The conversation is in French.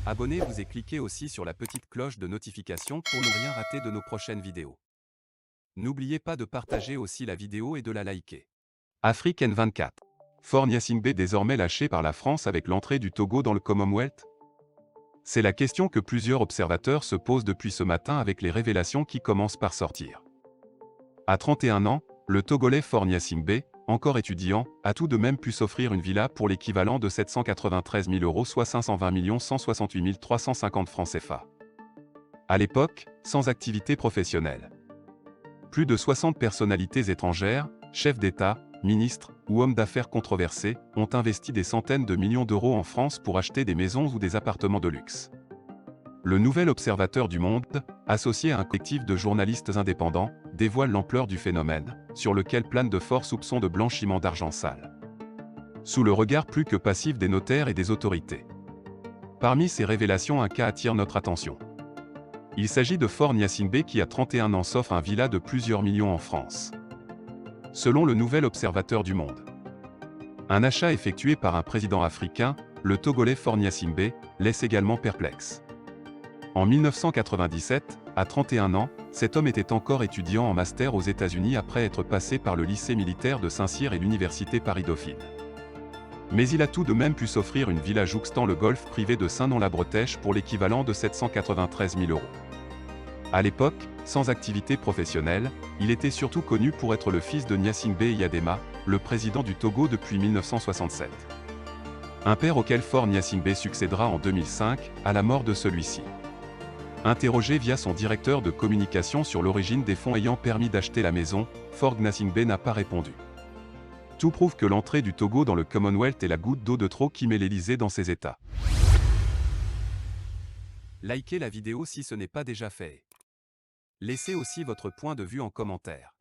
Abonnez-vous et cliquez aussi sur la petite cloche de notification pour ne rien rater de nos prochaines vidéos. N'oubliez pas de partager aussi la vidéo et de la liker. Afrique N24. Faure Gnassingbé désormais lâché par la France avec l'entrée du Togo dans le Commonwealth? C'est la question que plusieurs observateurs se posent depuis ce matin avec les révélations qui commencent par sortir. À 31 ans, le Togolais Faure Gnassingbé, encore étudiant, a tout de même pu s'offrir une villa pour l'équivalent de 793 000 €, soit 520 168 350 francs CFA. À l'époque, sans activité professionnelle. Plus de 60 personnalités étrangères, chefs d'État, ministres ou hommes d'affaires controversés, ont investi des centaines de millions d'euros en France pour acheter des maisons ou des appartements de luxe. Le Nouvel Observateur du Monde, associé à un collectif de journalistes indépendants, dévoile l'ampleur du phénomène, sur lequel planent de forts soupçons de blanchiment d'argent sale. Sous le regard plus que passif des notaires et des autorités. Parmi ces révélations, un cas attire notre attention. Il s'agit de Faure Gnassingbé qui à 31 ans s'offre un villa de plusieurs millions en France. Selon le Nouvel Observateur du Monde, un achat effectué par un président africain, le Togolais Faure Gnassingbé, laisse également perplexe. En 1997, à 31 ans, cet homme était encore étudiant en master aux États-Unis après être passé par le lycée militaire de Saint-Cyr et l'université Paris-Dauphine. Mais il a tout de même pu s'offrir une villa jouxtant le golfe privé de Saint-Nom-la-Bretèche pour l'équivalent de 793 000 €. À l'époque, sans activité professionnelle, il était surtout connu pour être le fils de Gnassingbé Eyadema, le président du Togo depuis 1967. Un père auquel Faure Gnassingbé succédera en 2005, à la mort de celui-ci. Interrogé via son directeur de communication sur l'origine des fonds ayant permis d'acheter la maison, Faure Gnassingbé n'a pas répondu. Tout prouve que l'entrée du Togo dans le Commonwealth est la goutte d'eau de trop qui met l'Élysée dans ses états. Likez la vidéo si ce n'est pas déjà fait. Laissez aussi votre point de vue en commentaire.